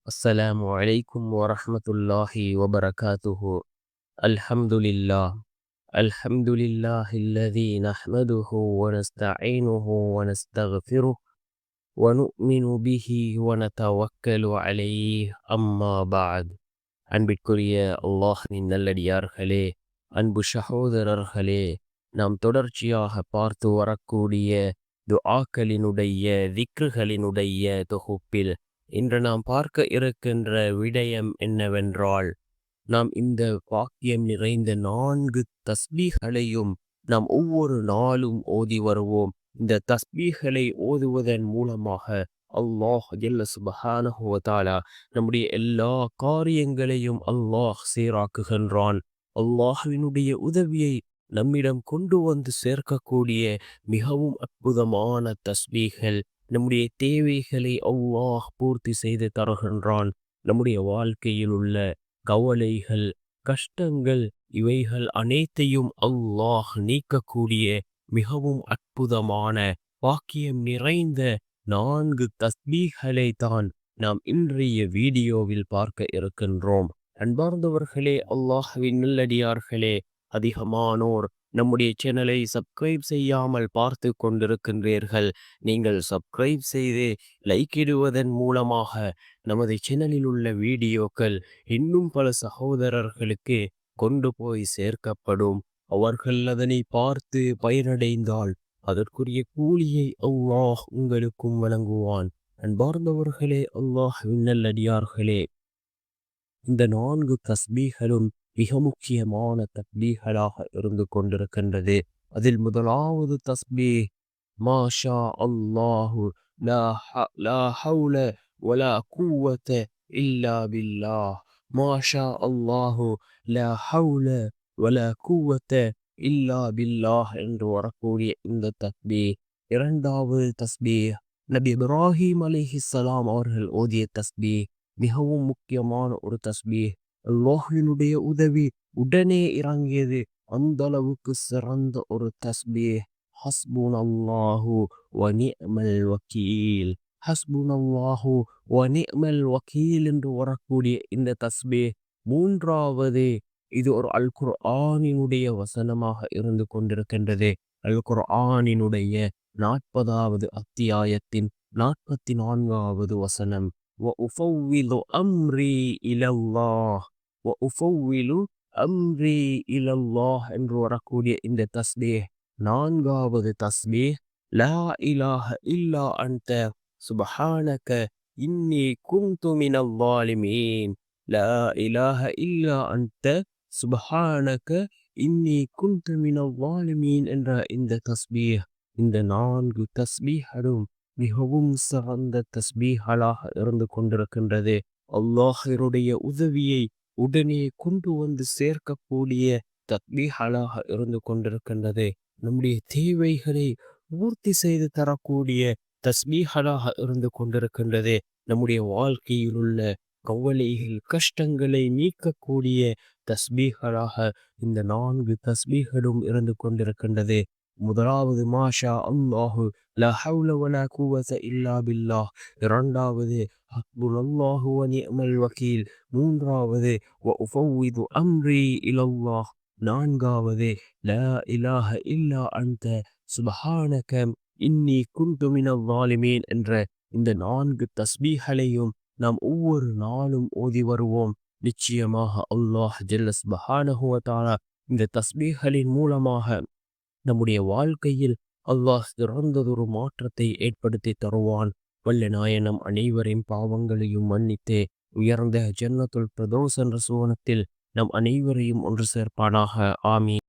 السلام عليكم ورحمة الله وبركاته. الحمد لله. الحمد لله الذي نحمده ونستعينه ونستغفره ونؤمن به ونتوكل عليه. أما بعد. அன்பிற்குரிய அல்லாஹ்வின் நல்லடியார்களே, அன்பு சகோதரர்களே, நாம் தொடர்ச்சியாக பார்த்து வரக்கூடிய துஆக்களினுடைய திக்ருகளினுடைய தொகுப்பில் இன்று நாம் பார்க்க இருக்கின்ற விடயம் என்னவென்றால், நாம் இந்த வாக்கியம் நிறைந்த 4 தஸ்பீஹ்களையும் நாம் ஒவ்வொரு நாளும் ஓதி வருவோம். இந்த தஸ்பீஹ்களை ஓதுவதன் மூலமாக அல்லாஹ் ஜல்ல சுப்ஹானஹு வ தஆலா நம்முடைய எல்லா காரியங்களையும் அல்லாஹ் சீராக்குகின்றான். அல்லாஹ்வினுடைய உதவியை நம்மிடம் கொண்டு வந்து சேர்க்கக்கூடிய மிகவும் அற்புதமான தஸ்பீஹ்கள். நம்முடைய தேவைகளை அல்லாஹ் பூர்த்தி செய்து தருகின்றான். நம்முடைய வாழ்க்கையில் உள்ள கவலைகள், கஷ்டங்கள், இவைகள் அனைத்தையும் அல்லாஹ் நீக்கக்கூடிய மிகவும் அற்புதமான பாக்கியம் நிறைந்த 4 தஸ்பீஹ்களை தான் நாம் இன்றைய வீடியோவில் பார்க்க இருக்கின்றோம். அன்பார்ந்தவர்களே, அல்லாஹ்வின் நல்லடியார்களே, அதிகமானோர் நம்முடைய சேனலை சப்ஸ்கிரைப் செய்யாமல் பார்த்து கொண்டிருக்கின்றீர்கள். நீங்கள் சப்ஸ்கிரைப் செய்து லைக் இடுவதன் மூலமாக நமது சேனலில் உள்ள வீடியோக்கள் இன்னும் பல சகோதரர்களுக்கு கொண்டு போய் சேர்க்கப்படும். அவர்கள் அதனை பார்த்து பயனடைந்தால் அதற்குரிய கூலியை அல்லாஹ் உங்களுக்கும் வழங்குவான். அன்பார்ந்தவர்களே, அல்லாஹ்வின் நல்லடியார்களே, இந்த 4 தஸ்பீஹ்களும் மிக முக்கியமான தஸ்பீஹ்களாக இருந்து கொண்டிருக்கின்றது. அதில் முதலாவது தஸ்பீஹ் மாஷா அல்லாஹு லா ஹவுல வலா குவத இல்லா பில்லாஹ். மாஷா அல்லாஹு லா ஹவுல வலா குவத இல்லா பில்லாஹ் என்று வரக்கூடிய இந்த தஸ்பீஹ். இரண்டாவது தஸ்பீஹ் நபி இப்ராஹிம் அலைஹிஸ்ஸலாம் அவர்கள் ஓதிய தஸ்பீஹ். மிகவும் முக்கியமான ஒரு தஸ்பீஹ். அல்லாஹ்வினுடைய உதவி உடனே இறங்கியது. அந்த அளவுக்கு சிறந்த ஒரு தஸ்பீஹ். ஹஸ்புனல்லாஹு வ நிஅமல் வக்கீல். ஹஸ்புனல்லாஹு வ நிஅமல் வக்கீல் என்று வரக்கூடிய இந்த தஸ்பீஹ். மூன்றாவது, இது ஒரு அல் குர்ஆனினுடைய வசனமாக இருந்து கொண்டிருக்கின்றது. அல் குர்ஆனினுடைய 40வது அத்தியாயத்தின் 44வது வசனம். وَأُفَوِّضُ أَمْرِي إِلَى اللَّهِ وَأُفَوِّلُ أَمْرِي إِلَى اللَّهِ என்று வரக்கூடிய இந்த தஸ்பீஹ். நான்காவது தஸ்பீஹ் லா இலாஹ இல்லா அன்த சுப்ஹானக இன்னி குன்து மினல் ஸாலிமீன். லா இலாஹ இல்லா அன்த சுப்ஹானக இன்னி குன்து மினல் ஸாலிமீன் என்ற இந்த தஸ்பீஹ். இந்த 4 தஸ்பீஹ்களும் மிகவும் சிறந்த தஸ்பீஹ்களாக இருந்து கொண்டிருக்கின்றது. அல்லாஹ்வினுடைய உதவியை உடனே கொண்டு வந்து சேர்க்கக்கூடிய தஸ்பீஹ்களாக இருந்து கொண்டிருக்கின்றது. நம்முடைய தேவைகளை பூர்த்தி செய்து தரக்கூடிய தஸ்பீஹ்களாக இருந்து கொண்டிருக்கின்றது. நம்முடைய வாழ்க்கையில் உள்ள கவலைகள், கஷ்டங்களை நீக்கக்கூடிய தஸ்பீஹ்களாக இந்த 4 தஸ்பீஹ்களும் இருந்து கொண்டிருக்கின்றது. முதலாவது மாஷா அல்லாஹு லா ஹவுல வலா குவத இல்லா பில்லாஹ். இரண்டாவது ஹஸ்புனல்லாஹு வ நிஅமல் வக்கீல். மூன்றாவது வ உஃபவ்விது அம்ரி இலல்லாஹ். நான்காவது லா இலாஹ இல்லா அன்த சுப்ஹானக இன்னி குன்து மினல் ஸாலிமீன் என்ற இந்த 4 தஸ்பீஹ்களையும் நாம் ஒவ்வொரு நாளும் ஓதி வருவோம். நிச்சயமாக அல்லாஹ் ஜல்ல சுப்ஹானஹு வ தஆலா இந்த தஸ்பீஹ்களின் மூலமாக நம்முடைய வாழ்க்கையில் அல்லாஹ் சிறந்ததொரு மாற்றத்தை ஏற்படுத்தி தருவான். வல்ல நாயனம் அனைவரின் பாவங்களையும் மன்னித்து உயர்ந்த ஜன்னத்துல் பிரதோஸ் என்ற சுவனத்தில் நம் அனைவரையும் ஒன்று சேர்ப்பானாக. ஆமீன்.